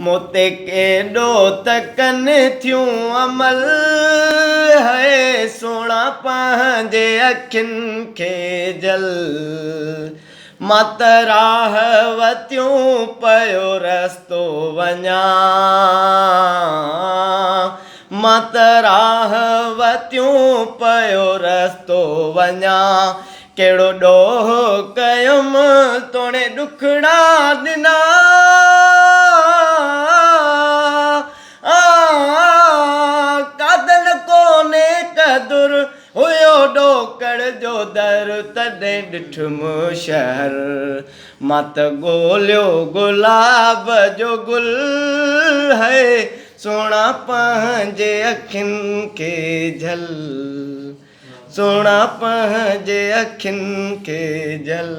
मोते केॾो तकन थियूं अमल है सोना पंहिंजे अखियुनि खे जल मां त राह वतियूं पियो रस्तो वञा मां त राह वतियूं पियो रस्तो वञा कहिड़ो ॾोह कयुमि तोड़े ॾुखड़ा ॾिना कादल कोने कदुर हुयो ॾोकड़ जो दर तॾहिं ॾिठुमि शहर मां त ॻोल्हियो गुलाब जो गुल है सोना पंहिंजे अखियुनि खे झल सोना पंहिंजे अखियुनि खे झल।